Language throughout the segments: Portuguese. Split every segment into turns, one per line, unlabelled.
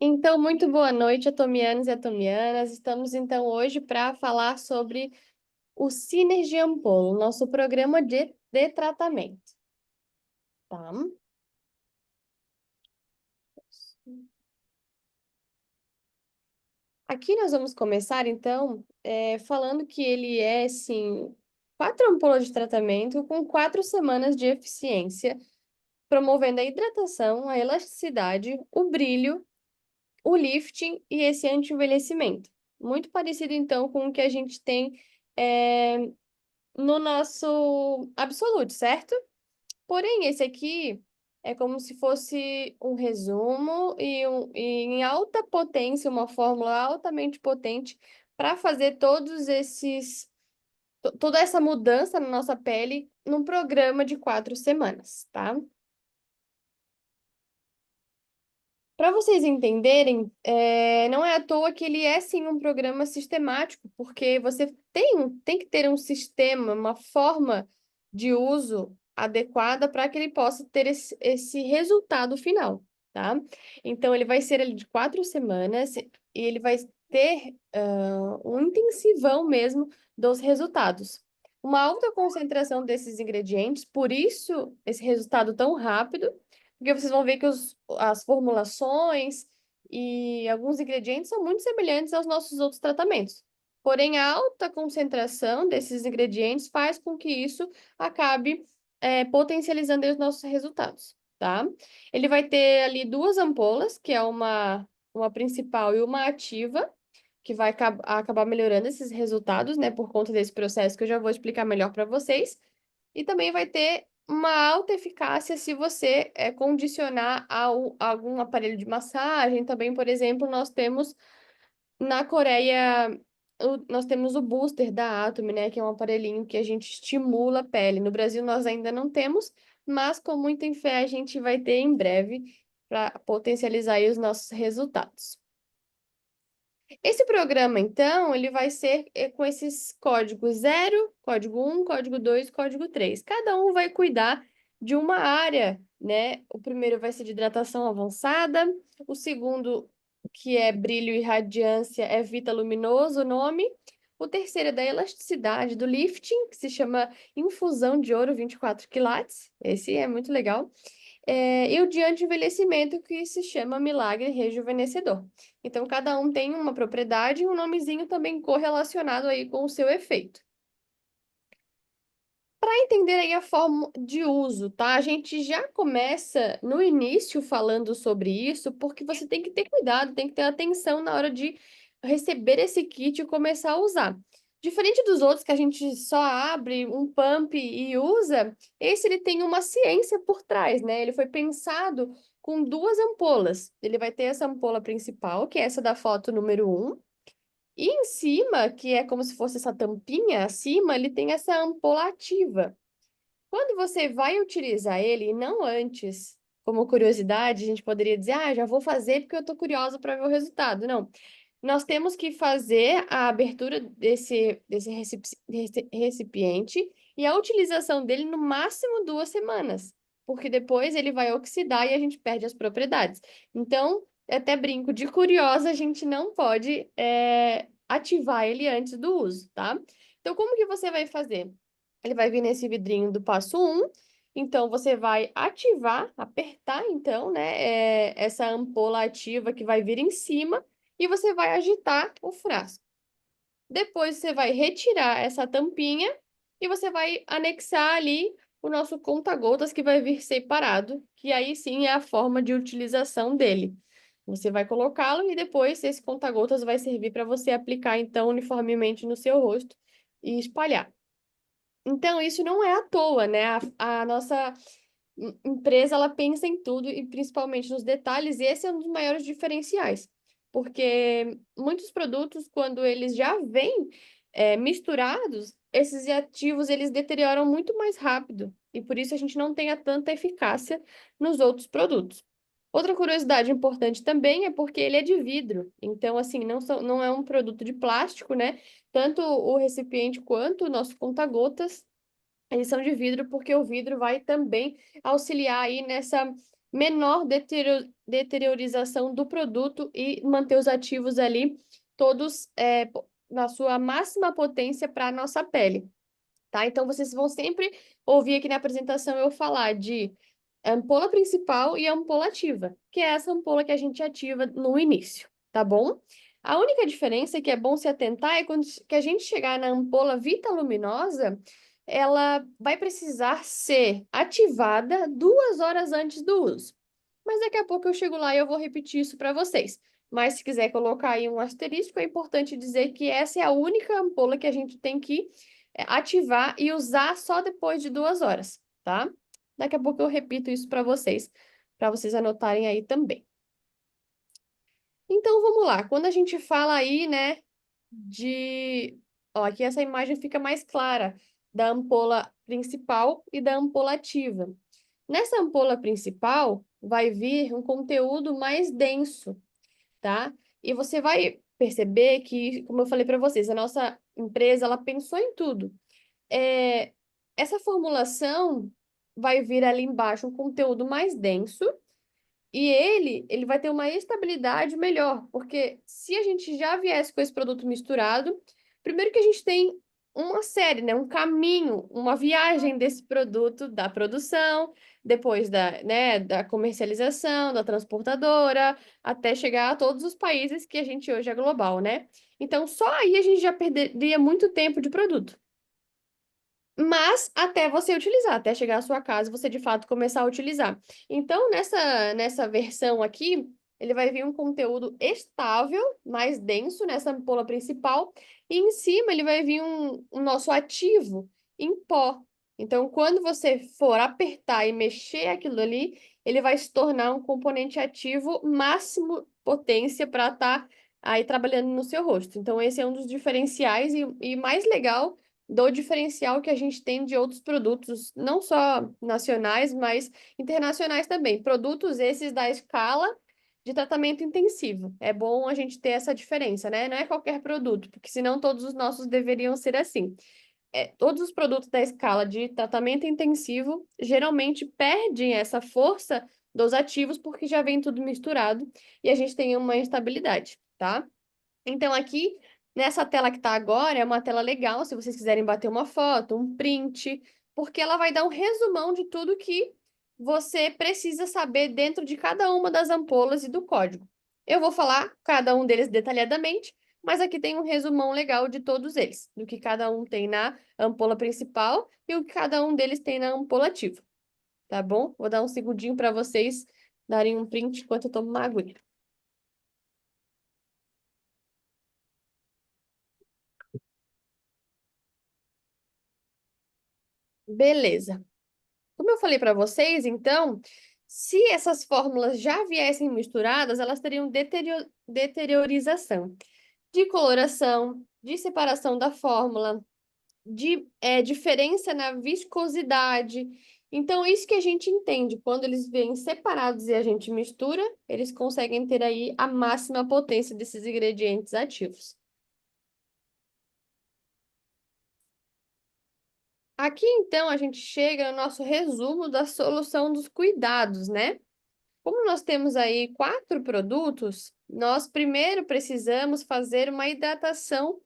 Então, muito boa noite, atomianos e atomianas. Estamos então hoje para falar sobre o Synergy Ampolo, nosso programa de tratamento, tá? Aqui nós vamos começar então falando que ele é, sim, 4 ampolas de tratamento com 4 semanas de eficiência, promovendo a hidratação, a elasticidade, o brilho, o lifting e esse anti-envelhecimento. Muito parecido então com o que a gente tem é, no nosso Absolute, certo? Porém, esse aqui é como se fosse um resumo e em alta potência, uma fórmula altamente potente para fazer toda essa mudança na nossa pele num programa de 4 semanas, tá? Para vocês entenderem, não é à toa que ele é sim um programa sistemático, porque você tem que ter um sistema, uma forma de uso adequada para que ele possa ter esse resultado final, tá? Então, ele vai ser ali de 4 semanas e ele vai ter um intensivão mesmo dos resultados. Uma alta concentração desses ingredientes, por isso esse resultado tão rápido, porque vocês vão ver que as formulações e alguns ingredientes são muito semelhantes aos nossos outros tratamentos. Porém, a alta concentração desses ingredientes faz com que isso acabe potencializando aí os nossos resultados, tá? Ele vai ter ali 2 ampolas, que é uma principal e uma ativa, que vai acabar melhorando esses resultados, né, por conta desse processo que eu já vou explicar melhor para vocês. E também vai ter uma alta eficácia se você condicionar a algum aparelho de massagem. Também, por exemplo, nós temos na Coreia, nós temos o booster da Atomy, né? Que é um aparelhinho que a gente estimula a pele. No Brasil nós ainda não temos, mas com muita fé a gente vai ter em breve para potencializar aí os nossos resultados. Esse programa, então, ele vai ser com esses códigos 0, código 1, código 2, código 3. Cada um vai cuidar de uma área, né? O primeiro vai ser de hidratação avançada, o segundo, que é brilho e radiância, é Vita Luminoso, o nome. O terceiro é da elasticidade, do lifting, que se chama infusão de ouro 24 quilates. Esse é muito legal. E o de anti-envelhecimento, que se chama Milagre Rejuvenescedor. Então, cada um tem uma propriedade e um nomezinho também correlacionado aí com o seu efeito. Para entender aí a forma de uso, tá? A gente já começa no início falando sobre isso, porque você tem que ter cuidado, tem que ter atenção na hora de receber esse kit e começar a usar. Diferente dos outros que a gente só abre um pump e usa, esse ele tem uma ciência por trás, né? Ele foi pensado com 2 ampolas. Ele vai ter essa ampola principal, que é essa da foto número 1, e em cima, que é como se fosse essa tampinha acima, ele tem essa ampola ativa. Quando você vai utilizar ele, e não antes, como curiosidade, a gente poderia dizer, já vou fazer porque eu estou curiosa para ver o resultado. Não. Nós temos que fazer a abertura desse recipiente e a utilização dele no máximo 2 semanas, porque depois ele vai oxidar e a gente perde as propriedades. Então, eu até brinco, de curiosa, a gente não pode ativar ele antes do uso, tá? Então, como que você vai fazer? Ele vai vir nesse vidrinho do passo 1. Então, você vai ativar, apertar, então, né, essa ampola ativa que vai vir em cima e você vai agitar o frasco. Depois, você vai retirar essa tampinha e você vai anexar ali o nosso conta-gotas que vai vir separado, que aí sim é a forma de utilização dele. Você vai colocá-lo e depois esse conta-gotas vai servir para você aplicar, então, uniformemente no seu rosto e espalhar. Então, isso não é à toa, né? A nossa empresa, ela pensa em tudo e principalmente nos detalhes, e esse é um dos maiores diferenciais. Porque muitos produtos, quando eles já vêm misturados, esses ativos, eles deterioram muito mais rápido. E por isso a gente não tem a tanta eficácia nos outros produtos. Outra curiosidade importante também é porque ele é de vidro. Então, assim, não é um produto de plástico, né? Tanto o recipiente quanto o nosso conta-gotas, eles são de vidro, porque o vidro vai também auxiliar aí menor deteriorização do produto e manter os ativos ali todos na sua máxima potência para a nossa pele, tá? Então, vocês vão sempre ouvir aqui na apresentação eu falar de ampola principal e ampola ativa, que é essa ampola que a gente ativa no início, tá bom? A única diferença que é bom se atentar é quando que a gente chegar na ampola vitaluminosa, ela vai precisar ser ativada 2 horas antes do uso. Mas daqui a pouco eu chego lá e eu vou repetir isso para vocês. Mas se quiser colocar aí um asterisco, é importante dizer que essa é a única ampola que a gente tem que ativar e usar só depois de 2 horas, tá? Daqui a pouco eu repito isso para vocês anotarem aí também. Então vamos lá. Quando a gente fala aí, né, de, ó, aqui essa imagem fica mais clara da ampola principal e da ampola ativa. Nessa ampola principal vai vir um conteúdo mais denso, tá? E você vai perceber que, como eu falei para vocês, a nossa empresa ela pensou em tudo. É, essa formulação vai vir ali embaixo um conteúdo mais denso e ele vai ter uma estabilidade melhor, porque se a gente já viesse com esse produto misturado, primeiro que a gente tem uma série, né, um caminho, uma viagem desse produto da produção, depois da comercialização, da transportadora, até chegar a todos os países que a gente hoje é global, né? Então, só aí a gente já perderia muito tempo de produto. Mas até você utilizar, até chegar à sua casa, você de fato começar a utilizar. Então, nessa versão aqui, ele vai vir um conteúdo estável, mais denso nessa ampola principal, e em cima ele vai vir um nosso ativo em pó. Então, quando você for apertar e mexer aquilo ali, ele vai se tornar um componente ativo máximo potência para estar aí trabalhando no seu rosto. Então, esse é um dos diferenciais e mais legal do diferencial que a gente tem de outros produtos, não só nacionais, mas internacionais também. Produtos esses da escala de tratamento intensivo. É bom a gente ter essa diferença, né? Não é qualquer produto, porque senão todos os nossos deveriam ser assim. Todos os produtos da escala de tratamento intensivo geralmente perdem essa força dos ativos porque já vem tudo misturado e a gente tem uma instabilidade, tá? Então, aqui, nessa tela que está agora, é uma tela legal, se vocês quiserem bater uma foto, um print, porque ela vai dar um resumão de tudo que você precisa saber dentro de cada uma das ampolas e do código. Eu vou falar cada um deles detalhadamente, mas aqui tem um resumão legal de todos eles, do que cada um tem na ampola principal e o que cada um deles tem na ampola ativa, tá bom? Vou dar um segundinho para vocês darem um print enquanto eu tomo uma aguinha. Beleza. Como eu falei para vocês, então, se essas fórmulas já viessem misturadas, elas teriam deteriorização de coloração, de separação da fórmula, de diferença na viscosidade. Então, isso que a gente entende, quando eles vêm separados e a gente mistura, eles conseguem ter aí a máxima potência desses ingredientes ativos. Aqui, então, a gente chega no nosso resumo da solução dos cuidados, né? Como nós temos aí 4 produtos, nós primeiro precisamos fazer uma hidratação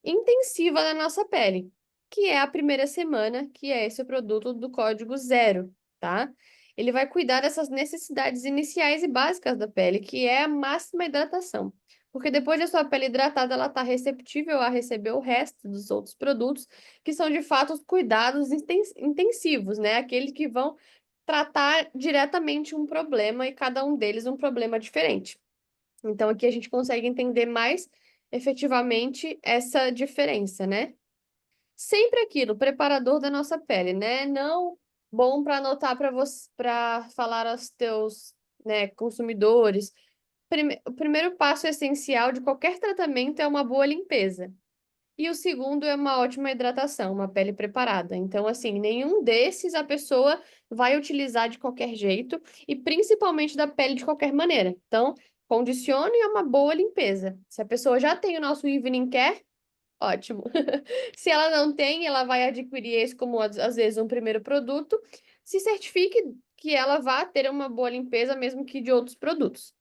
intensiva da nossa pele, que é a primeira semana, que é esse produto do código 0, tá? Ele vai cuidar dessas necessidades iniciais e básicas da pele, que é a máxima hidratação. Porque depois da sua pele hidratada, ela está receptível a receber o resto dos outros produtos, que são de fato os cuidados intensivos, né? Aqueles que vão tratar diretamente um problema e cada um deles um problema diferente. Então, aqui a gente consegue entender mais efetivamente essa diferença, né? Sempre aquilo, preparador da nossa pele, né? Não bom para anotar para você, para falar aos teus, né, consumidores. O primeiro passo essencial de qualquer tratamento é uma boa limpeza. E o segundo é uma ótima hidratação, uma pele preparada. Então, assim, nenhum desses a pessoa vai utilizar de qualquer jeito e principalmente da pele de qualquer maneira. Então, condicione a uma boa limpeza. Se a pessoa já tem o nosso Evening Care, ótimo. Se ela não tem, ela vai adquirir esse como, às vezes, um primeiro produto. Se certifique que ela vá ter uma boa limpeza, mesmo que de outros produtos.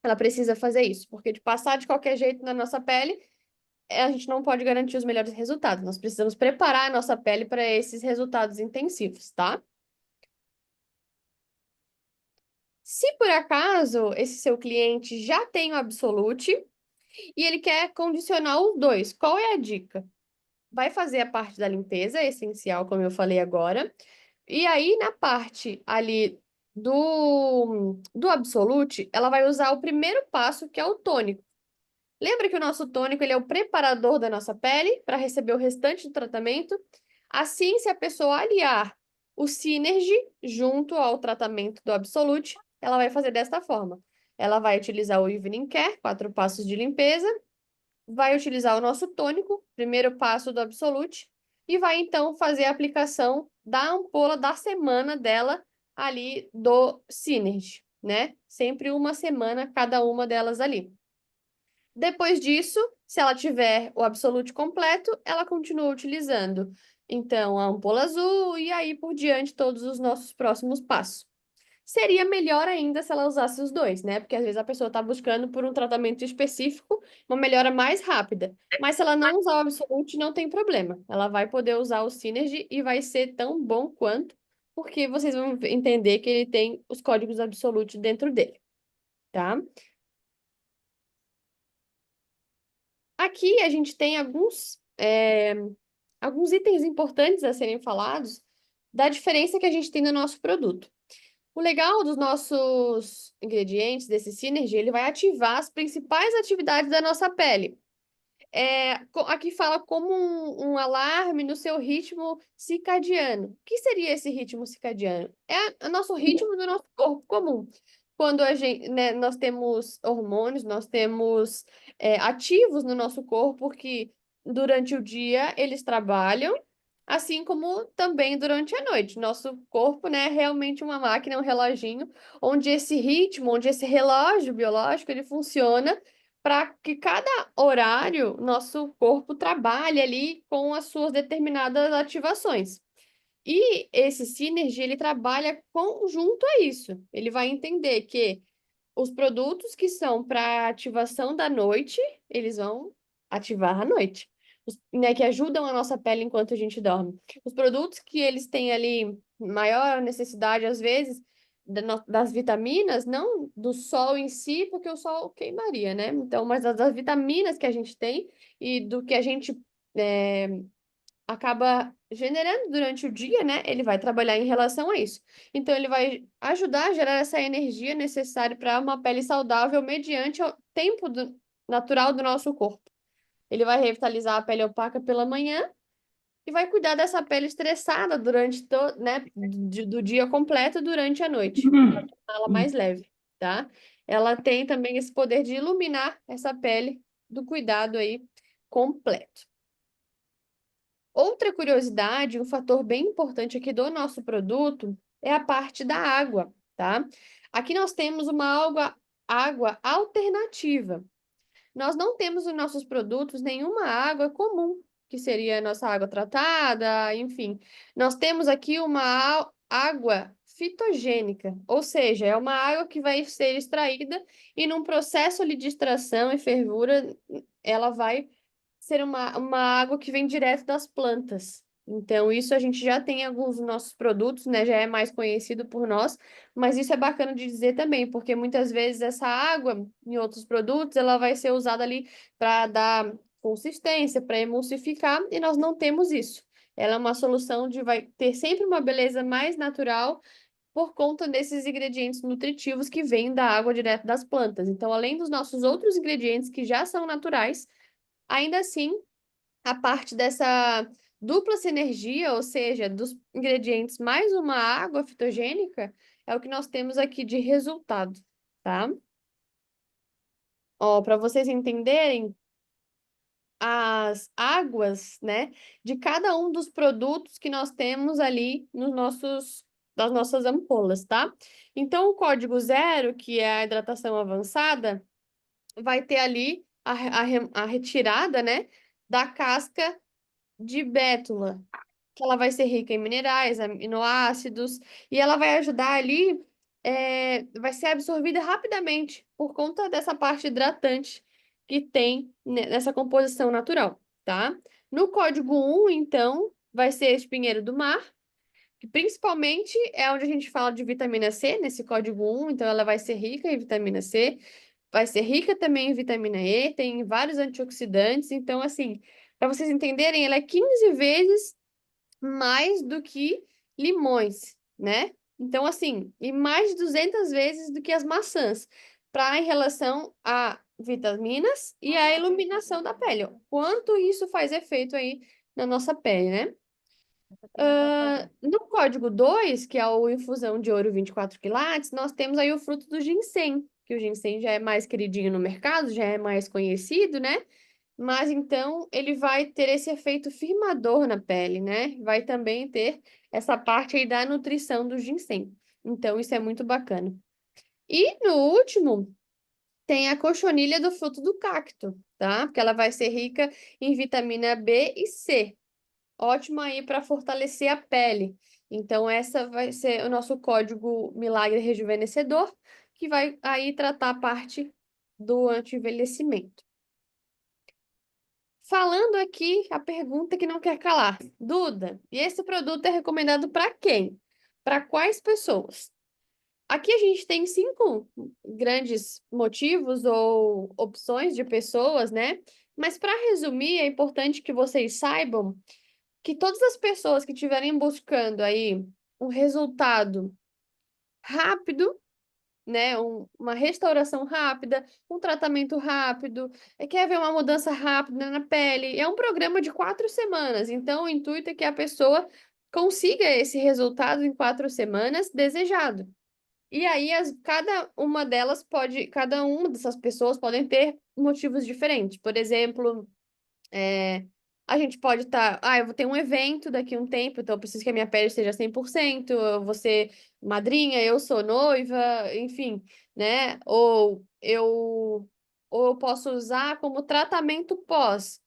Ela precisa fazer isso, porque de passar de qualquer jeito na nossa pele, a gente não pode garantir os melhores resultados. Nós precisamos preparar a nossa pele para esses resultados intensivos, tá? Se por acaso esse seu cliente já tem o Absolute e ele quer condicionar os dois, qual é a dica? Vai fazer a parte da limpeza essencial, como eu falei agora, e aí na parte ali do Absolute, ela vai usar o primeiro passo, que é o tônico. Lembra que o nosso tônico ele é o preparador da nossa pele para receber o restante do tratamento? Assim, se a pessoa aliar o Synergy junto ao tratamento do Absolute, ela vai fazer desta forma. Ela vai utilizar o Evening Care, 4 passos de limpeza, vai utilizar o nosso tônico, primeiro passo do Absolute, e vai então fazer a aplicação da ampola da semana dela ali do Synergy, né? Sempre uma semana cada uma delas ali. Depois disso, se ela tiver o Absolute completo, ela continua utilizando. Então, a ampola azul e aí por diante todos os nossos próximos passos. Seria melhor ainda se ela usasse os dois, né? Porque às vezes a pessoa está buscando por um tratamento específico, uma melhora mais rápida. Mas se ela não usar o Absolute, não tem problema. Ela vai poder usar o Synergy e vai ser tão bom quanto, porque vocês vão entender que ele tem os códigos Absolute dentro dele, tá? Aqui a gente tem alguns itens importantes a serem falados da diferença que a gente tem no nosso produto. O legal dos nossos ingredientes, desse Synergy, ele vai ativar as principais atividades da nossa pele. Aqui fala como um alarme no seu ritmo circadiano. O que seria esse ritmo circadiano? É o nosso ritmo do nosso corpo comum. Quando a gente, né, nós temos hormônios, nós temos ativos no nosso corpo que durante o dia eles trabalham, assim como também durante a noite. Nosso corpo, né, é realmente uma máquina, um reloginho, onde esse ritmo, onde esse relógio biológico, ele funciona para que cada horário nosso corpo trabalhe ali com as suas determinadas ativações. E esse Synergy, ele trabalha conjunto a isso. Ele vai entender que os produtos que são para ativação da noite, eles vão ativar à noite. Né, que ajudam a nossa pele enquanto a gente dorme. Os produtos que eles têm ali maior necessidade, às vezes, das vitaminas, não do sol em si, porque o sol queimaria, né? Então, mas das vitaminas que a gente tem e do que a gente é, acaba generando durante o dia, né? Ele vai trabalhar em relação a isso. Então, ele vai ajudar a gerar essa energia necessária para uma pele saudável mediante o tempo natural do nosso corpo. Ele vai revitalizar a pele opaca pela manhã e vai cuidar dessa pele estressada durante né, do dia completo durante a noite, para tornar ela mais leve, tá? Ela tem também esse poder de iluminar essa pele do cuidado aí completo. Outra curiosidade, um fator bem importante aqui do nosso produto é a parte da água, tá? Aqui nós temos uma água alternativa. Nós não temos nos nossos produtos nenhuma água comum, que seria a nossa água tratada, enfim. Nós temos aqui uma água fitogênica, ou seja, é uma água que vai ser extraída e num processo ali de extração e fervura, ela vai ser uma água que vem direto das plantas. Então, isso a gente já tem em alguns dos nossos produtos, né? Já é mais conhecido por nós, mas isso é bacana de dizer também, porque muitas vezes essa água em outros produtos, ela vai ser usada ali para dar consistência, para emulsificar, e nós não temos isso. Ela é uma solução de vai ter sempre uma beleza mais natural por conta desses ingredientes nutritivos que vêm da água direto das plantas. Então, além dos nossos outros ingredientes que já são naturais, ainda assim, a parte dessa dupla sinergia, ou seja, dos ingredientes mais uma água fitogênica, é o que nós temos aqui de resultado, tá? Ó, para vocês entenderem as águas, né, de cada um dos produtos que nós temos ali nos das nossas ampolas, tá? Então, o código 0, que é a hidratação avançada, vai ter ali a retirada, né, da casca de bétula. que ela vai ser rica em minerais, aminoácidos, e ela vai ajudar ali, vai ser absorvida rapidamente por conta dessa parte hidratante que tem nessa composição natural, tá? No código 1, então, vai ser espinheiro do mar, que principalmente é onde a gente fala de vitamina C, nesse código 1, então ela vai ser rica em vitamina C, vai ser rica também em vitamina E, tem vários antioxidantes, então, assim, para vocês entenderem, ela é 15 vezes mais do que limões, né? Então, assim, e mais de 200 vezes do que as maçãs, para em relação a vitaminas e a iluminação da pele. Ó. Quanto isso faz efeito aí na nossa pele, né? No código 2, que é o infusão de ouro 24 quilates, nós temos aí o fruto do ginseng, que o ginseng já é mais queridinho no mercado, já é mais conhecido, né? Mas então ele vai ter esse efeito firmador na pele, né? Vai também ter essa parte aí da nutrição do ginseng. Então isso é muito bacana. E no último, tem a cochonilha do fruto do cacto, tá? Porque ela vai ser rica em vitamina B e C. Ótimo aí para fortalecer a pele. Então essa vai ser o nosso código Milagre Rejuvenescedor, que vai aí tratar a parte do anti-envelhecimento. Falando aqui a pergunta que não quer calar. Duda, e esse produto é recomendado para quem? Para quais pessoas? Aqui a gente tem 5 grandes motivos ou opções de pessoas, né? Mas para resumir, é importante que vocês saibam que todas as pessoas que estiverem buscando aí um resultado rápido, né? Uma restauração rápida, um tratamento rápido, quer ver uma mudança rápida na pele. É um programa de 4 semanas, então o intuito é que a pessoa consiga esse resultado em 4 semanas desejado. E aí, cada uma delas pode, cada uma dessas pessoas podem ter motivos diferentes. Por exemplo, a gente pode estar, eu vou ter um evento daqui a um tempo, então eu preciso que a minha pele esteja 100%, eu vou ser madrinha, eu sou noiva, enfim, né? Ou eu posso usar como tratamento pós.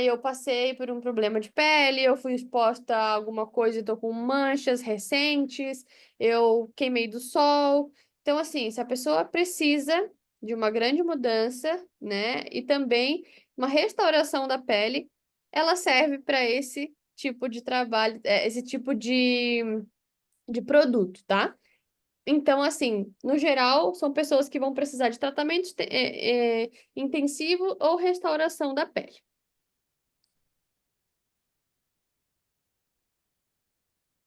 Eu passei por um problema de pele, eu fui exposta a alguma coisa e tô com manchas recentes, eu queimei do sol. Então, assim, se a pessoa precisa de uma grande mudança, né? E também uma restauração da pele, ela serve para esse tipo de trabalho, esse tipo de produto, tá? Então, assim, no geral, são pessoas que vão precisar de tratamento intensivo ou restauração da pele.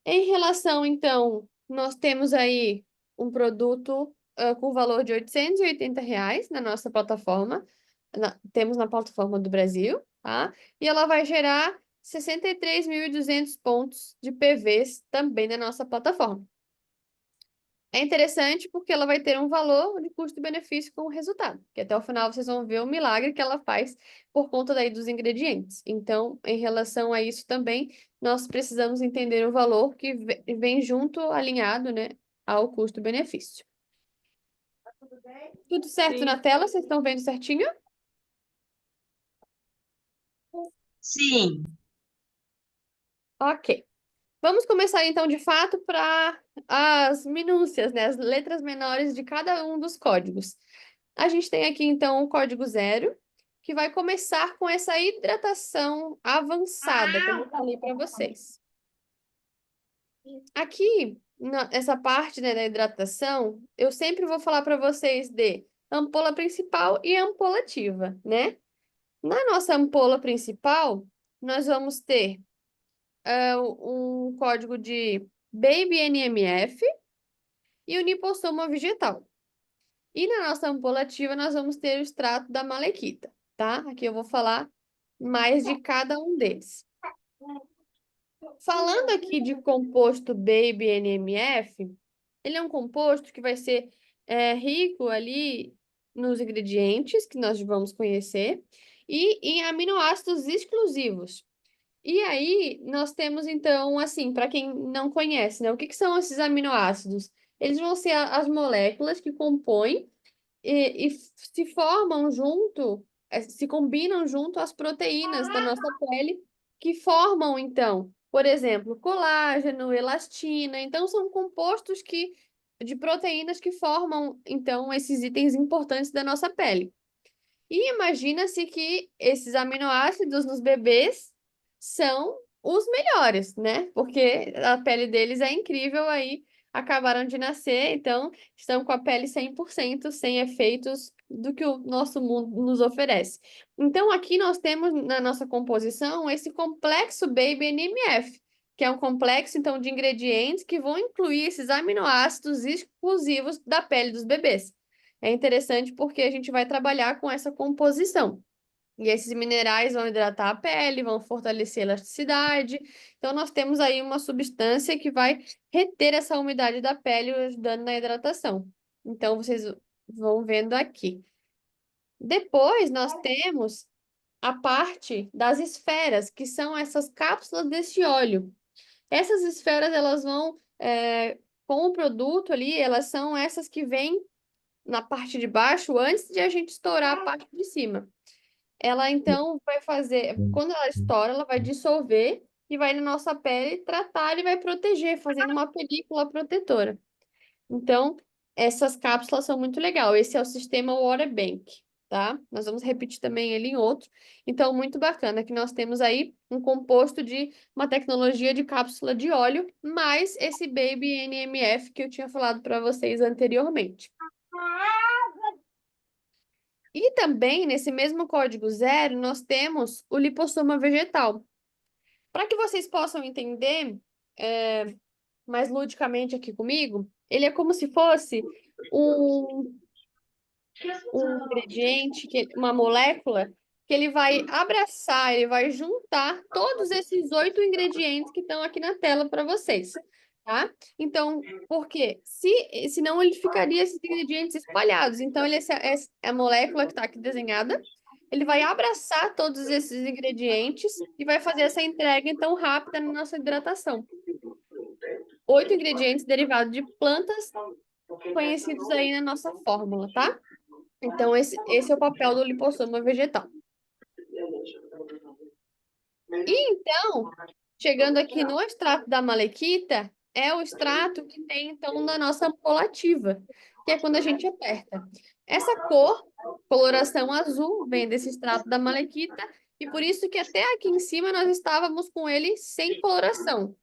Em relação, então, nós temos aí um produto com valor de R$ 880 na nossa plataforma, temos na plataforma do Brasil, tá? E ela vai gerar 63.200 pontos de PVs também na nossa plataforma. É interessante porque ela vai ter um valor de custo-benefício com o resultado, que até o final vocês vão ver o milagre que ela faz por conta daí dos ingredientes. Então, em relação a isso também, nós precisamos entender o valor que vem junto, alinhado, né, ao custo-benefício. Tudo certo na
Sim.
tela? Vocês estão vendo certinho?
Sim.
Ok. Vamos começar então de fato para as minúcias, né, as letras menores de cada um dos códigos. A gente tem aqui então o código 0, que vai começar com essa hidratação avançada, como eu falei para vocês. Aqui, essa parte, né, da hidratação, eu sempre vou falar para vocês de ampola principal e ampola ativa, né? Na nossa ampola principal, nós vamos ter um código de Baby NMF e o lipossoma vegetal. E na nossa ampola ativa, nós vamos ter o extrato da malequita, tá? Aqui eu vou falar mais de cada um deles. Falando aqui de composto Baby NMF, ele é um composto que vai ser rico ali nos ingredientes que nós vamos conhecer e em aminoácidos exclusivos. E aí, nós temos então, assim, para quem não conhece, né? O que que são esses aminoácidos? Eles vão ser as moléculas que compõem e se formam junto, se combinam junto às proteínas da nossa pele, que formam, então, por exemplo, colágeno, elastina. Então, são compostos de proteínas que formam, então, esses itens importantes da nossa pele. E imagina-se que esses aminoácidos nos bebês são os melhores, né? Porque a pele deles é incrível, aí acabaram de nascer, então estão com a pele 100% sem efeitos do que o nosso mundo nos oferece. Então aqui nós temos na nossa composição esse complexo Baby NMF, que é um complexo então de ingredientes que vão incluir esses aminoácidos exclusivos da pele dos bebês. É interessante porque a gente vai trabalhar com essa composição. E esses minerais vão hidratar a pele, vão fortalecer a elasticidade. Então, nós temos aí uma substância que vai reter essa umidade da pele, ajudando na hidratação. Então, vocês vão vendo aqui. Depois, nós temos a parte das esferas, que são essas cápsulas desse óleo. Essas esferas, elas vão, com o produto ali, elas são essas que vêm na parte de baixo antes de a gente estourar a parte de cima. Ela então vai fazer, quando ela estoura, ela vai dissolver e vai na nossa pele tratar e vai proteger, fazendo uma película protetora. Então, essas cápsulas são muito legal. Esse é o sistema Water Bank, tá? Nós vamos repetir também ele em outro. Então, muito bacana que nós temos aí um composto de uma tecnologia de cápsula de óleo, mais esse Baby NMF que eu tinha falado para vocês anteriormente. E também, nesse mesmo código zero, nós temos o lipossoma vegetal. Para que vocês possam entender mais ludicamente aqui comigo, ele é como se fosse um, um ingrediente, uma molécula, que ele vai abraçar, ele vai juntar todos esses 8 ingredientes que estão aqui na tela para vocês, tá? Então, por quê? Senão ele ficaria esses ingredientes espalhados. Então, essa é a molécula que está aqui desenhada. Ele vai abraçar todos esses ingredientes e vai fazer essa entrega, então, rápida na nossa hidratação. 8 ingredientes derivados de plantas conhecidos aí na nossa fórmula, tá? Então, esse é o papel do lipossoma vegetal. E então, chegando aqui no extrato da malequita, é o extrato que tem, então, na nossa ampola ativa, que é quando a gente aperta. Essa cor, coloração azul, vem desse extrato da malequita, e por isso que até aqui em cima nós estávamos com ele sem coloração.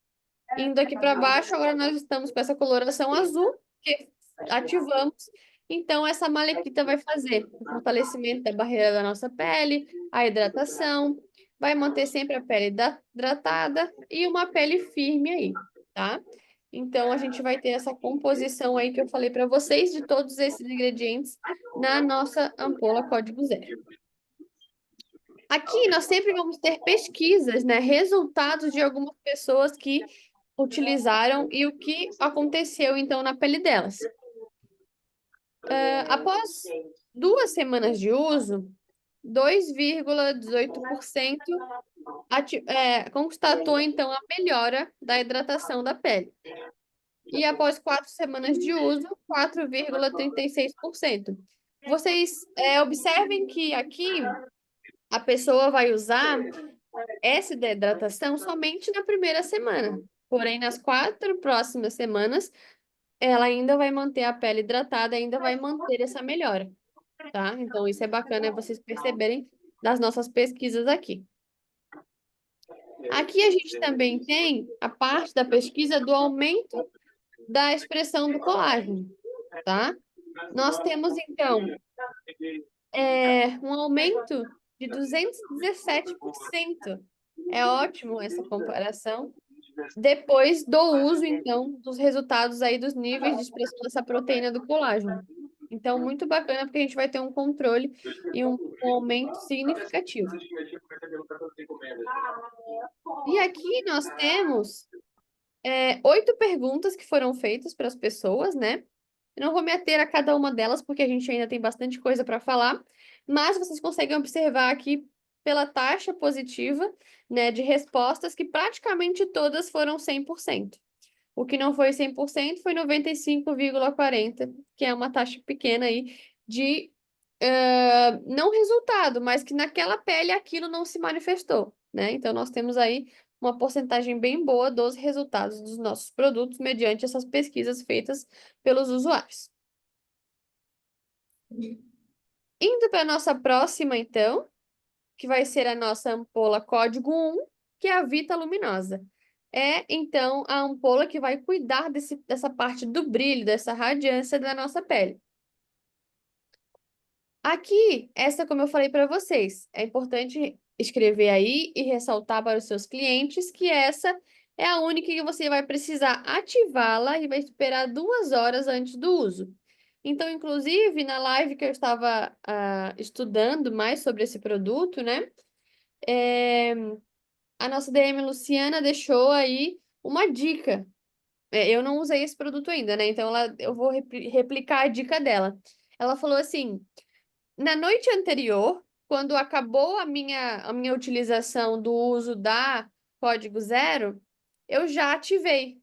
Indo aqui para baixo, agora nós estamos com essa coloração azul, que ativamos. Então, essa malequita vai fazer o fortalecimento da barreira da nossa pele, a hidratação, vai manter sempre a pele hidratada e uma pele firme aí, tá? Então, a gente vai ter essa composição aí que eu falei para vocês de todos esses ingredientes na nossa ampola código zero. Aqui nós sempre vamos ter pesquisas, né? Resultados de algumas pessoas que utilizaram e o que aconteceu então na pele delas. Após 2 semanas de uso, 2,18% constatou então a melhora da hidratação da pele. E após 4 semanas de uso, 4,36%. Vocês observem que aqui a pessoa vai usar essa hidratação somente na primeira semana. Porém, nas 4 próximas semanas, ela ainda vai manter a pele hidratada, ainda vai manter essa melhora, tá? Então, isso é bacana vocês perceberem das nossas pesquisas aqui. Aqui a gente também tem a parte da pesquisa do aumento da expressão do colágeno, tá? Nós temos, então, um aumento de 217%. É ótimo essa comparação. Depois do uso, então, dos resultados aí dos níveis de expressão dessa proteína do colágeno. Então, muito bacana, porque a gente vai ter um controle e um aumento significativo. E aqui nós temos 8 perguntas que foram feitas para as pessoas, né? Eu não vou me ater a cada uma delas, porque a gente ainda tem bastante coisa para falar, mas vocês conseguem observar aqui pela taxa positiva, né, de respostas, que praticamente todas foram 100%. O que não foi 100% foi 95,40%, que é uma taxa pequena aí de não resultado, mas que naquela pele aquilo não se manifestou, né? Então, nós temos aí uma porcentagem bem boa dos resultados dos nossos produtos mediante essas pesquisas feitas pelos usuários. Indo para a nossa próxima, então, que vai ser a nossa ampola código 1, que é a Vita Luminosa. É, então, a ampola que vai cuidar dessa parte do brilho, dessa radiância da nossa pele. Aqui, essa, como eu falei para vocês, é importante escrever aí e ressaltar para os seus clientes que essa é a única que você vai precisar ativá-la e vai esperar 2 horas antes do uso. Então, inclusive, na live que eu estava estudando mais sobre esse produto, né? A nossa DM Luciana deixou aí uma dica. Eu não usei esse produto ainda, né? Então, eu vou replicar a dica dela. Ela falou assim. Na noite anterior, quando acabou a minha utilização do uso da código zero, eu já ativei.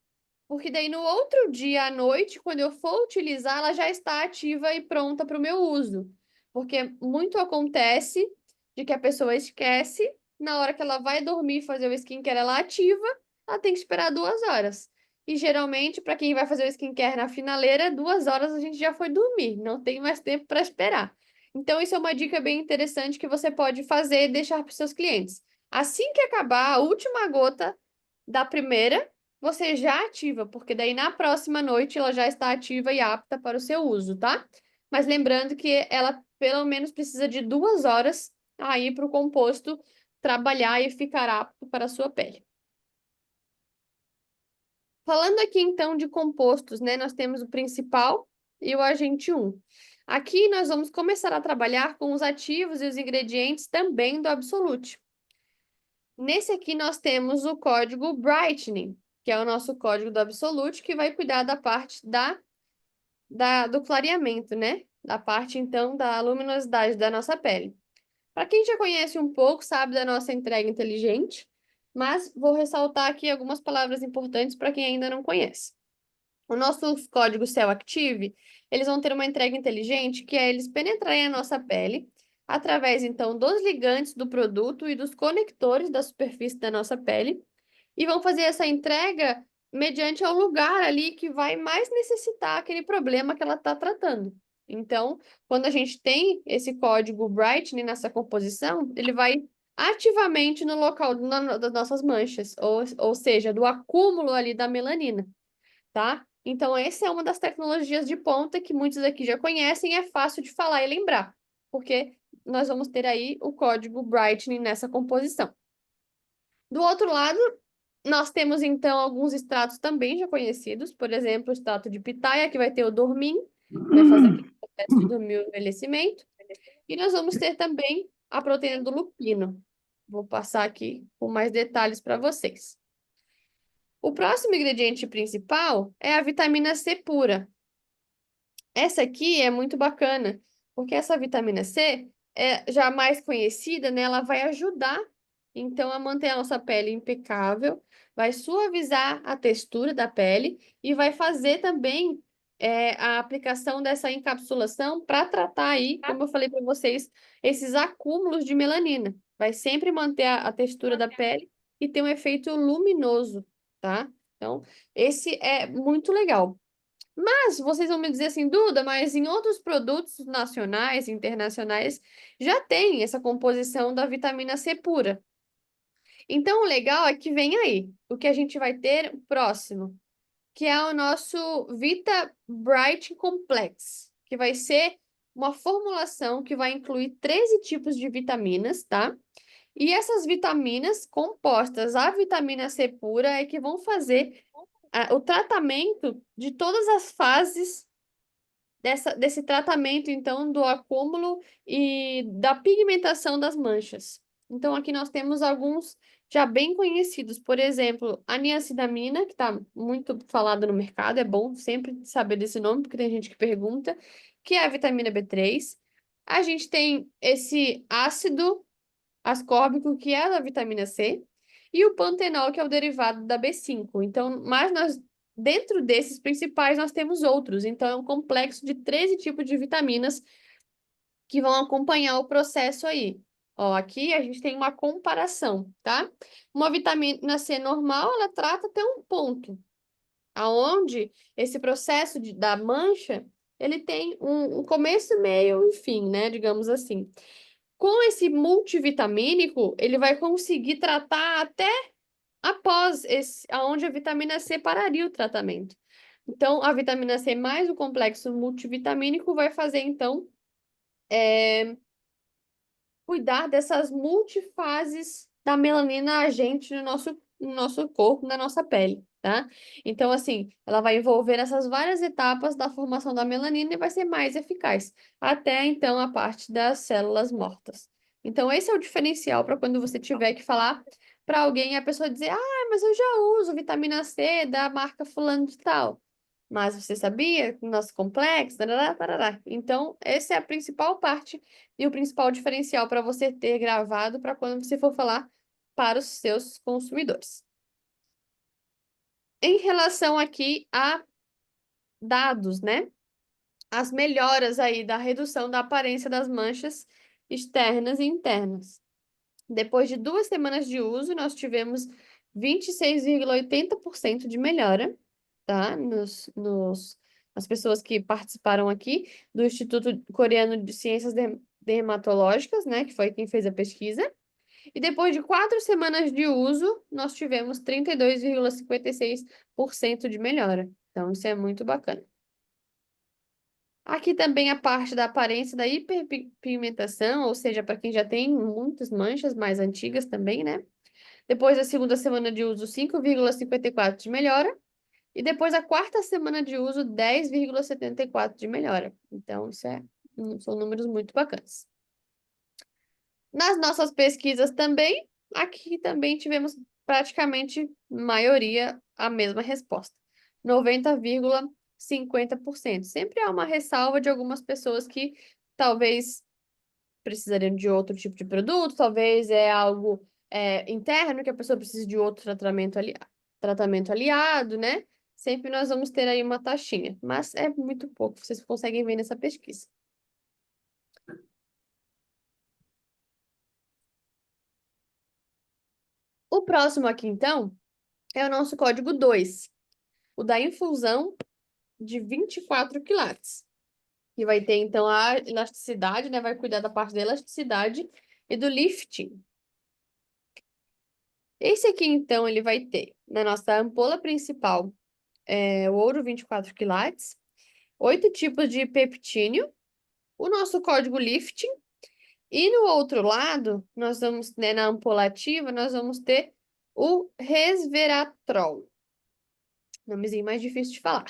Porque daí no outro dia à noite, quando eu for utilizar, ela já está ativa e pronta para o meu uso. Porque muito acontece de que a pessoa esquece, na hora que ela vai dormir fazer o skincare, ela ativa, ela tem que esperar 2 horas. E geralmente, para quem vai fazer o skincare na finaleira, 2 horas a gente já foi dormir, não tem mais tempo para esperar. Então, isso é uma dica bem interessante que você pode fazer e deixar para os seus clientes. Assim que acabar a última gota da primeira, você já ativa, porque daí na próxima noite ela já está ativa e apta para o seu uso, tá? Mas lembrando que ela pelo menos precisa de 2 horas aí para o composto trabalhar e ficar apto para a sua pele. Falando aqui então de compostos, né? Nós temos o principal e o agente 1. Aqui nós vamos começar a trabalhar com os ativos e os ingredientes também do Absolute. Nesse aqui nós temos o código Brightening, que é o nosso código do Absolute, que vai cuidar da parte do clareamento, né? Da parte, então, da luminosidade da nossa pele. Para quem já conhece um pouco, sabe da nossa entrega inteligente, mas vou ressaltar aqui algumas palavras importantes para quem ainda não conhece. Os nossos códigos Cell Active, eles vão ter uma entrega inteligente, que é eles penetrarem a nossa pele através, então, dos ligantes do produto e dos conectores da superfície da nossa pele, e vão fazer essa entrega mediante ao lugar ali que vai mais necessitar aquele problema que ela está tratando. Então, quando a gente tem esse código Brightening nessa composição, ele vai ativamente no local das nossas manchas, ou seja, do acúmulo ali da melanina, tá? Então, essa é uma das tecnologias de ponta que muitos aqui já conhecem e é fácil de falar e lembrar, porque nós vamos ter aí o código Brightening nessa composição. Do outro lado, nós temos, então, alguns extratos também já conhecidos, por exemplo, o extrato de pitaia, que vai ter o dormin, que vai fazer aquele processo de dormir o envelhecimento, e nós vamos ter também a proteína do lupino. Vou passar aqui com mais detalhes para vocês. O próximo ingrediente principal é a vitamina C pura. Essa aqui é muito bacana, porque essa vitamina C é já mais conhecida, né? Ela vai ajudar, então, a manter a nossa pele impecável, vai suavizar a textura da pele e vai fazer também a aplicação dessa encapsulação para tratar aí, como eu falei para vocês, esses acúmulos de melanina. Vai sempre manter a textura da pele e ter um efeito luminoso, tá? Então, esse é muito legal. Mas vocês vão me dizer assim, Duda, mas em outros produtos nacionais e internacionais já tem essa composição da vitamina C pura. Então, o legal é que vem aí, o que a gente vai ter próximo, que é o nosso Vita Bright Complex, que vai ser uma formulação que vai incluir 13 tipos de vitaminas, tá? E essas vitaminas compostas, a vitamina C pura, é que vão fazer o tratamento de todas as fases desse tratamento, então, do acúmulo e da pigmentação das manchas. Então, aqui nós temos alguns já bem conhecidos, por exemplo, a niacinamida, que está muito falada no mercado, é bom sempre saber desse nome, porque tem gente que pergunta, que é a vitamina B3. A gente tem esse ácido ascórbico, que é a da vitamina C, e o pantenol, que é o derivado da B5. Então, mas dentro desses principais, nós temos outros. Então, é um complexo de 13 tipos de vitaminas que vão acompanhar o processo aí. Ó, aqui a gente tem uma comparação, tá? Uma vitamina C normal, ela trata até um ponto, aonde esse processo da mancha, ele tem um começo, meio e fim, né? Digamos assim. Com esse multivitamínico, ele vai conseguir tratar até após esse, aonde a vitamina C pararia o tratamento. Então, a vitamina C mais o complexo multivitamínico vai fazer, então, cuidar dessas multifases da melanina agente no nosso corpo, na nossa pele, tá? Então, assim, ela vai envolver essas várias etapas da formação da melanina e vai ser mais eficaz, até então a parte das células mortas. Então, esse é o diferencial para quando você tiver que falar para alguém e a pessoa dizer: Ah, mas eu já uso vitamina C da marca fulano de tal. Mas você sabia que o nosso complexo, tarará, tarará. Então, essa é a principal parte e o principal diferencial para você ter gravado para quando você for falar para os seus consumidores. Em relação aqui a dados, né? As melhoras aí da redução da aparência das manchas externas e internas. Depois de 2 semanas de uso, nós tivemos 26,80% de melhora, tá? Nas pessoas que participaram aqui do Instituto Coreano de Ciências Dermatológicas, né? Que foi quem fez a pesquisa. E depois de 4 semanas de uso, nós tivemos 32,56% de melhora. Então, isso é muito bacana. Aqui também a parte da aparência da hiperpigmentação, ou seja, para quem já tem muitas manchas mais antigas também, né? Depois da 2ª semana de uso, 5,54 de melhora. E depois da 4ª semana de uso, 10,74 de melhora. Então, são números muito bacanas. Nas nossas pesquisas também, aqui também tivemos praticamente maioria a mesma resposta. 90,50%. Sempre há uma ressalva de algumas pessoas que talvez precisariam de outro tipo de produto, talvez é algo interno que a pessoa precisa de outro tratamento aliado, né? Sempre nós vamos ter aí uma taxinha, mas é muito pouco, vocês conseguem ver nessa pesquisa. O próximo aqui, então, é o nosso código 2, o da infusão de 24 quilates, que vai ter, então, a elasticidade, né? Vai cuidar da parte da elasticidade e do lifting. Esse aqui, então, ele vai ter, na nossa ampola principal, o ouro 24 quilates, 8 tipos de peptínio, o nosso código lifting, e no outro lado, nós vamos, né, na ampola ativa, nós vamos ter o resveratrol. Nomezinho mais difícil de falar.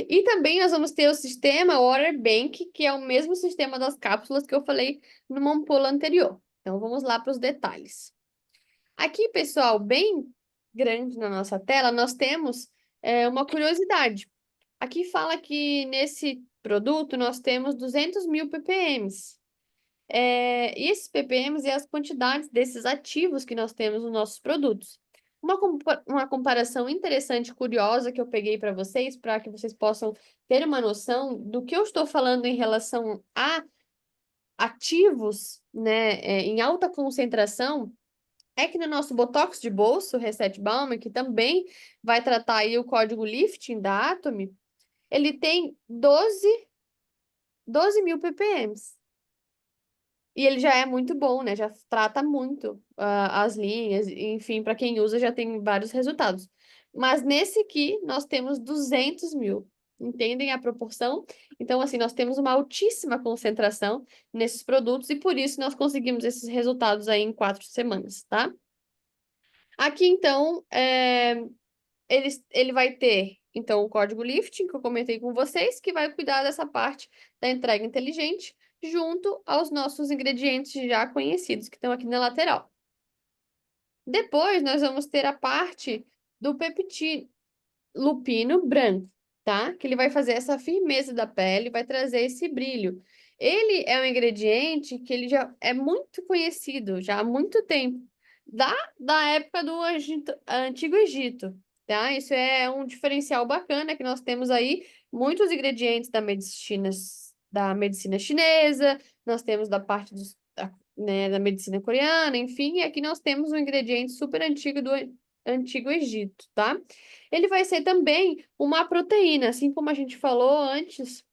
E também nós vamos ter o sistema Water Bank, que é o mesmo sistema das cápsulas que eu falei numa ampola anterior. Então vamos lá para os detalhes. Aqui, pessoal, bem grande na nossa tela, nós temos uma curiosidade. Aqui fala que nesse produto nós temos 200 mil ppm. E esses ppms e as quantidades desses ativos que nós temos nos nossos produtos. Uma comparação interessante, curiosa, que eu peguei para vocês, para que vocês possam ter uma noção do que eu estou falando em relação a ativos, né, em alta concentração, é que no nosso Botox de bolso, Reset Balm, que também vai tratar aí o código lifting da Atomy, ele tem 12 mil ppm. E ele já é muito bom, né? Já trata muito as linhas, enfim, para quem usa já tem vários resultados. Mas nesse aqui, nós temos 200 mil. Entendem a proporção? Então, assim, nós temos uma altíssima concentração nesses produtos e por isso nós conseguimos esses resultados aí em 4 semanas, tá? Aqui, então, ele vai ter, então, o código lifting, que eu comentei com vocês, que vai cuidar dessa parte da entrega inteligente, junto aos nossos ingredientes já conhecidos, que estão aqui na lateral. Depois, nós vamos ter a parte do peptide lupino branco, tá? Que ele vai fazer essa firmeza da pele, vai trazer esse brilho. Ele é um ingrediente que ele já é muito conhecido, já há muito tempo, da época do Antigo Egito, tá? Isso é um diferencial bacana que nós temos aí muitos ingredientes da medicina chinesa, nós temos da parte né, da medicina coreana, enfim, e aqui nós temos um ingrediente super antigo do Antigo Egito, tá? Ele vai ser também uma proteína, assim como a gente falou antes,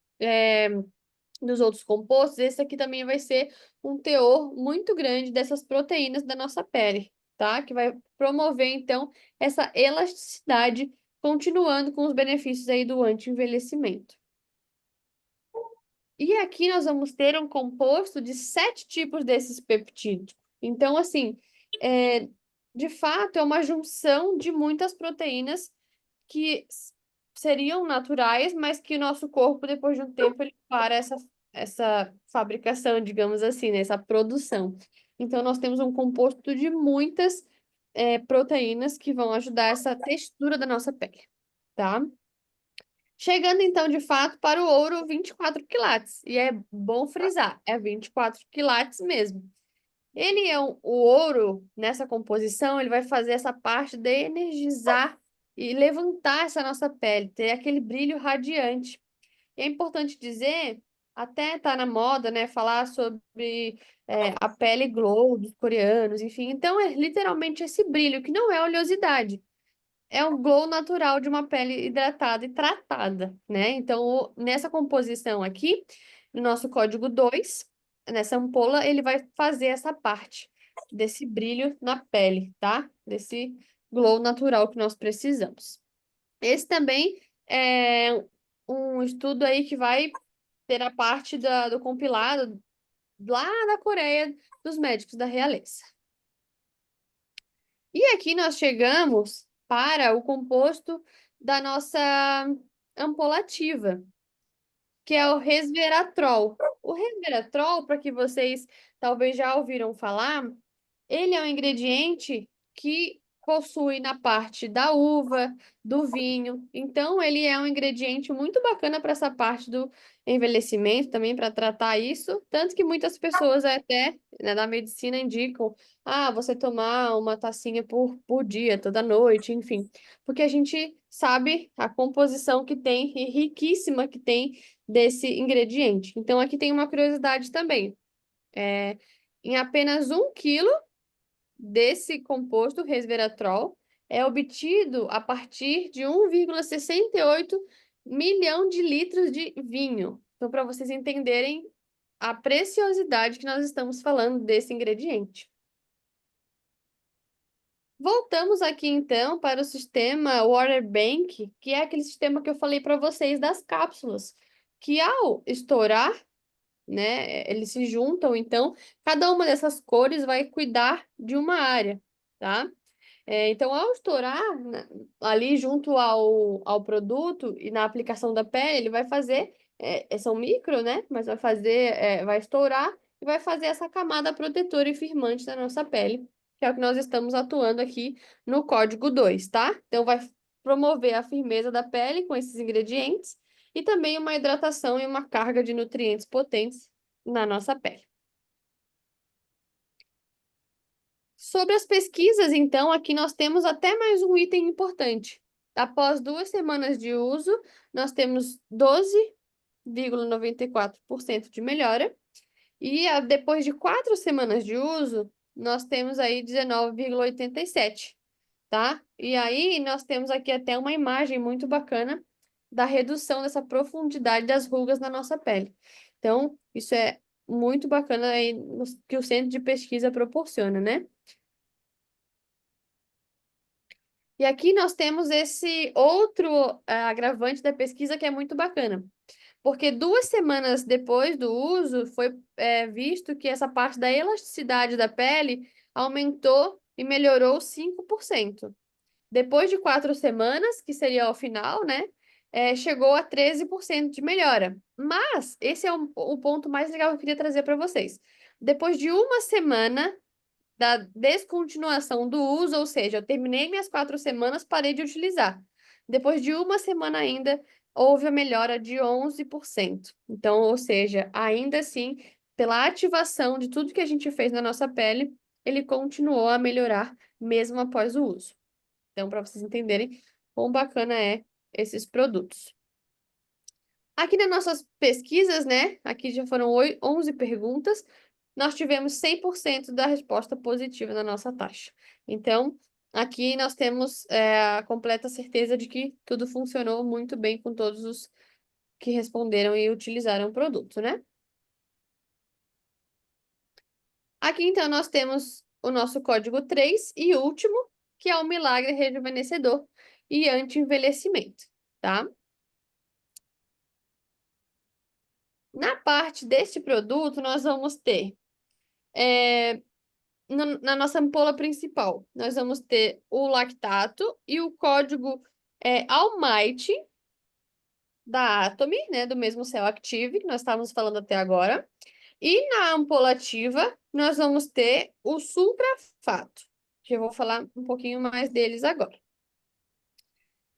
dos outros compostos, esse aqui também vai ser um teor muito grande dessas proteínas da nossa pele, tá? Que vai promover, então, essa elasticidade, continuando com os benefícios aí do anti-envelhecimento. E aqui nós vamos ter um composto de 7 tipos desses peptídeos. Então, assim, é, de fato, é uma junção de muitas proteínas que seriam naturais, mas que o nosso corpo, depois de um tempo, ele para essa fabricação, digamos assim, né? Essa produção. Então, nós temos um composto de muitas, proteínas que vão ajudar essa textura da nossa pele, tá? Chegando então de fato para o ouro 24 quilates. E é bom frisar, é 24 quilates mesmo. Ele é o ouro nessa composição, ele vai fazer essa parte de energizar e levantar essa nossa pele, ter aquele brilho radiante. E é importante dizer, até tá na moda, né, falar sobre a pele glow dos coreanos, enfim. Então é literalmente esse brilho que não é oleosidade. É um glow natural de uma pele hidratada e tratada, né? Então, nessa composição aqui, no nosso código 2, nessa ampola, ele vai fazer essa parte desse brilho na pele, tá? Desse glow natural que nós precisamos. Esse também é um estudo aí que vai ter a parte do compilado lá da Coreia, dos médicos da realeza. E aqui nós chegamos para o composto da nossa ampola ativa, que é o resveratrol. O resveratrol, para que vocês talvez já ouviram falar, ele é um ingrediente que possui na parte da uva, do vinho. Então, ele é um ingrediente muito bacana para essa parte do envelhecimento, também para tratar isso. Tanto que muitas pessoas até, né, da medicina indicam, você tomar uma tacinha por dia, toda noite, enfim. Porque a gente sabe a composição que tem e riquíssima que tem desse ingrediente. Então, aqui tem uma curiosidade também. Em apenas 1 quilo desse composto resveratrol é obtido a partir de 1,68 milhão de litros de vinho. Então, para vocês entenderem a preciosidade que nós estamos falando desse ingrediente. Voltamos aqui então para o sistema Water Bank, que é aquele sistema que eu falei para vocês das cápsulas, que ao estourar, né, eles se juntam, então cada uma dessas cores vai cuidar de uma área, tá? Então, ao estourar, né, ali junto ao produto e na aplicação da pele, ele vai fazer, são micro, né? Mas vai fazer, vai estourar e vai fazer essa camada protetora e firmante da nossa pele, que é o que nós estamos atuando aqui no código 2, tá? Então, vai promover a firmeza da pele com esses ingredientes e também uma hidratação e uma carga de nutrientes potentes na nossa pele. Sobre as pesquisas, então, aqui nós temos até mais um item importante. Após 2 semanas de uso, nós temos 12,94% de melhora. E depois de 4 semanas de uso, nós temos aí 19,87%, tá? E aí nós temos aqui até uma imagem muito bacana da redução dessa profundidade das rugas na nossa pele. Então, isso é muito bacana aí que o centro de pesquisa proporciona, né? E aqui nós temos esse outro agravante da pesquisa que é muito bacana, porque 2 semanas depois do uso foi visto que essa parte da elasticidade da pele aumentou e melhorou 5%. Depois de 4 semanas, que seria o final, né, chegou a 13% de melhora. Mas esse é o ponto mais legal que eu queria trazer para vocês. Depois de 1 semana da descontinuação do uso, ou seja, eu terminei minhas 4 semanas, parei de utilizar. Depois de 1 semana ainda, houve a melhora de 11%. Então, ou seja, ainda assim, pela ativação de tudo que a gente fez na nossa pele, ele continuou a melhorar mesmo após o uso. Então, para vocês entenderem quão bacana é esses produtos. Aqui nas nossas pesquisas, né? Aqui já foram 11 perguntas. nós tivemos 100% da resposta positiva na nossa taxa. Então, aqui nós temos a completa certeza de que tudo funcionou muito bem com todos os que responderam e utilizaram o produto, né? Aqui, então, nós temos o nosso código 3 e último, que é o milagre rejuvenescedor e anti-envelhecimento, tá? Na parte deste produto, nós vamos ter, na nossa ampola principal, nós vamos ter o lactato e o código Almighty da Atomy, né, do mesmo Cell Active que nós estávamos falando até agora. E na ampola ativa, nós vamos ter o sulfato, que eu vou falar um pouquinho mais deles agora.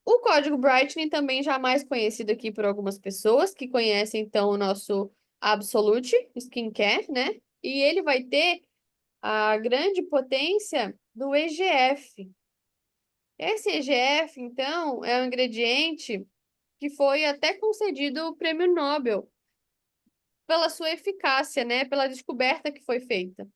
O código Brightening também já é mais conhecido aqui por algumas pessoas que conhecem, então, o nosso Absolute Skincare, né? E ele vai ter a grande potência do EGF. Esse EGF, então, é um ingrediente que foi até concedido o prêmio Nobel pela sua eficácia, né? Pela descoberta que foi feita.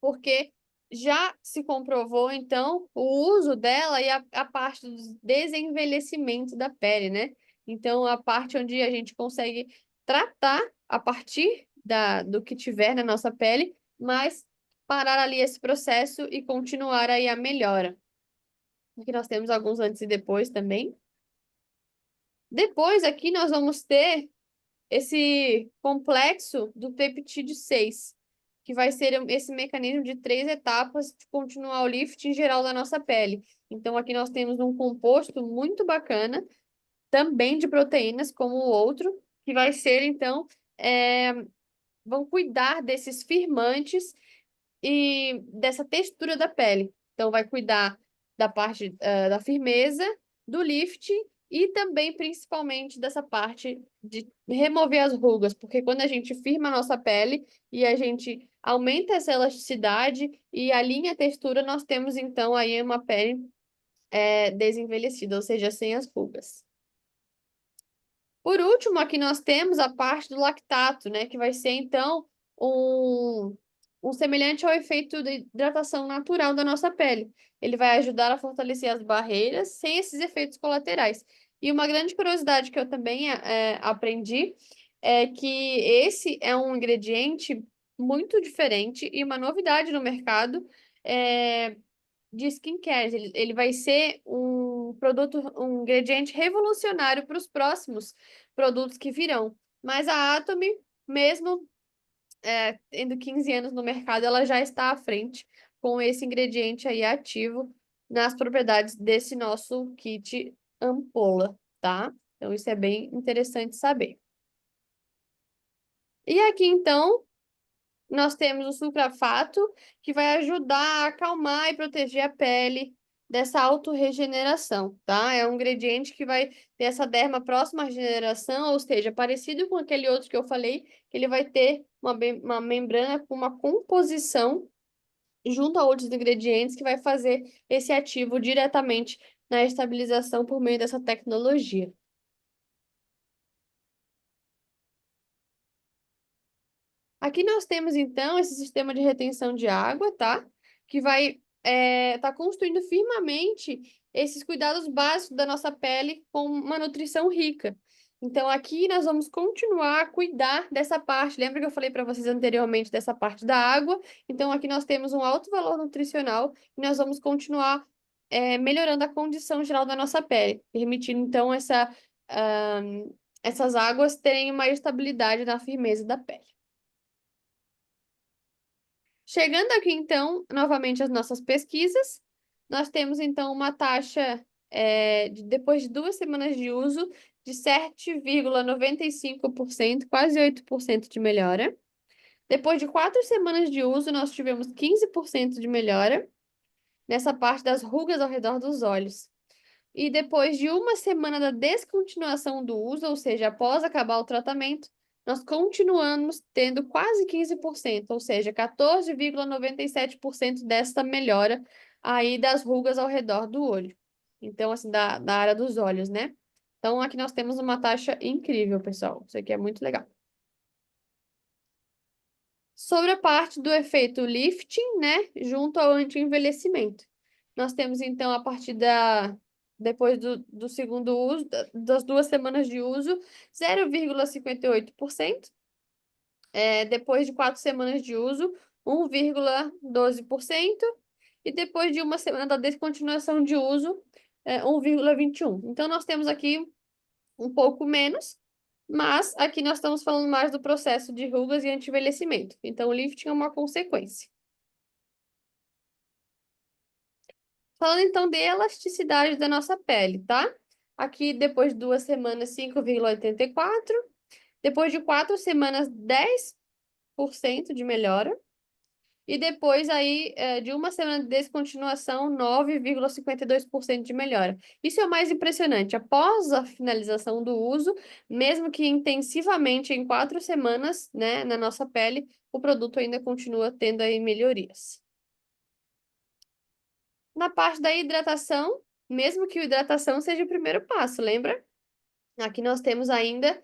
Porque já se comprovou, então, o uso dela e a parte do desenvelhecimento da pele, né? Então, a parte onde a gente consegue tratar a partir do que tiver na nossa pele, mas parar ali esse processo e continuar aí a melhora. Aqui nós temos alguns antes e depois também. Depois, aqui nós vamos ter esse complexo do peptídeo 6, que vai ser esse mecanismo de 3 etapas de continuar o lifting geral da nossa pele. Então, aqui nós temos um composto muito bacana, também de proteínas, como o outro, que vai ser, então, é, vão cuidar desses firmantes e dessa textura da pele. Então, vai cuidar da parte da firmeza, do lift e também, principalmente, dessa parte de remover as rugas, porque quando a gente firma a nossa pele e a gente aumenta essa elasticidade e alinha a textura, nós temos, então, aí uma pele desenvelhecida, ou seja, sem as rugas. Por último, aqui nós temos a parte do lactato, né? Que vai ser, então, um, um semelhante ao efeito de hidratação natural da nossa pele. Ele vai ajudar a fortalecer as barreiras sem esses efeitos colaterais. E uma grande curiosidade que eu também aprendi é que esse é um ingrediente muito diferente e uma novidade no mercado. é, de skincare. Ele vai ser um produto, um ingrediente revolucionário para os próximos produtos que virão. Mas a Atomy, mesmo tendo 15 anos no mercado, ela já está à frente com esse ingrediente aí ativo nas propriedades desse nosso kit ampola, tá? Então, isso é bem interessante saber. E aqui, então, nós temos o sulfato, que vai ajudar a acalmar e proteger a pele dessa autorregeneração, tá? É um ingrediente que vai ter essa derma próxima à regeneração, ou seja, parecido com aquele outro que eu falei, que ele vai ter uma membrana com uma composição junto a outros ingredientes que vai fazer esse ativo diretamente na estabilização por meio dessa tecnologia. Aqui nós temos, então, esse sistema de retenção de água, tá? Que vai tá construindo firmemente esses cuidados básicos da nossa pele com uma nutrição rica. Então, aqui nós vamos continuar a cuidar dessa parte. Lembra que eu falei para vocês anteriormente dessa parte da água? Então, aqui nós temos um alto valor nutricional e nós vamos continuar melhorando a condição geral da nossa pele, permitindo, então, ah, essas águas terem uma estabilidade na firmeza da pele. Chegando aqui, então, novamente às nossas pesquisas, nós temos, então, uma taxa, depois de 2 semanas de uso, de 7,95%, quase 8% de melhora. Depois de 4 semanas de uso, nós tivemos 15% de melhora nessa parte das rugas ao redor dos olhos. E depois de 1 semana da descontinuação do uso, ou seja, após acabar o tratamento, nós continuamos tendo quase 15%, ou seja, 14,97% dessa melhora aí das rugas ao redor do olho. Então, assim, da área dos olhos, né? Então, aqui nós temos uma taxa incrível, pessoal. Isso aqui é muito legal. Sobre a parte do efeito lifting, né, junto ao anti-envelhecimento. Nós temos, então, a partir depois do segundo uso, das 2 semanas de uso, 0,58%. Depois de 4 semanas de uso, 1,12%. E depois de uma semana da descontinuação de uso, 1,21%. Então, nós temos aqui um pouco menos, mas aqui nós estamos falando mais do processo de rugas e anti-envelhecimento. Então, o lifting é uma consequência. Falando então de elasticidade da nossa pele, tá? Aqui, depois de 2 semanas, 5,84. Depois de 4 semanas, 10% de melhora. E depois aí, de uma semana de descontinuação, 9,52% de melhora. Isso é o mais impressionante. Após a finalização do uso, mesmo que intensivamente em 4 semanas, né, na nossa pele, o produto ainda continua tendo aí melhorias. Na parte da hidratação, mesmo que a hidratação seja o primeiro passo, lembra? Aqui nós temos ainda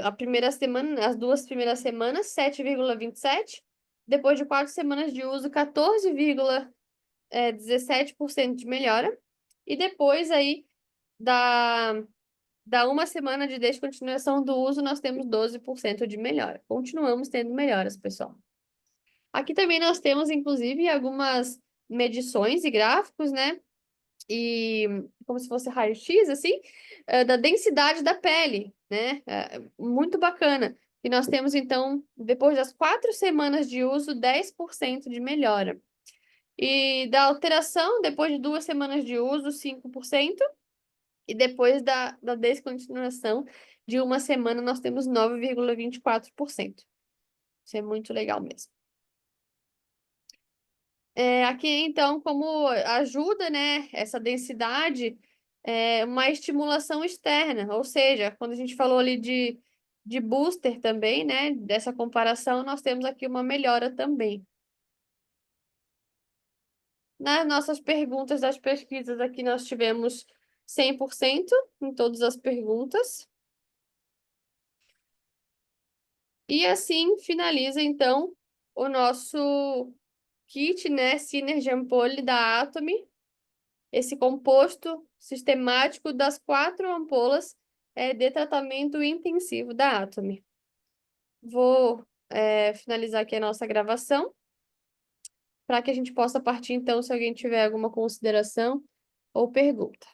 a primeira semana, as 2 primeiras semanas, 7,27. Depois de 4 semanas de uso, 14,17% de melhora. E depois aí da, da uma semana de descontinuação do uso, nós temos 12% de melhora. Continuamos tendo melhoras, pessoal. Aqui também nós temos, inclusive, algumas medições e gráficos, né? E como se fosse raio-x, assim, da densidade da pele, né? Muito bacana. E nós temos, então, depois das 4 semanas de uso, 10% de melhora. E da alteração, depois de 2 semanas de uso, 5%. E depois da descontinuação de uma semana, nós temos 9,24%. Isso é muito legal mesmo. Aqui, então, como ajuda, né, essa densidade, uma estimulação externa, ou seja, quando a gente falou ali de booster também, né, dessa comparação, nós temos aqui uma melhora também. Nas nossas perguntas das pesquisas aqui, nós tivemos 100% em todas as perguntas. E assim finaliza, então, o nosso kit, né, Synergy Ampoule da Atomy. Esse composto sistemático das 4 ampolas de tratamento intensivo da Atomy. Vou finalizar aqui a nossa gravação para que a gente possa partir, então, se alguém tiver alguma consideração ou pergunta.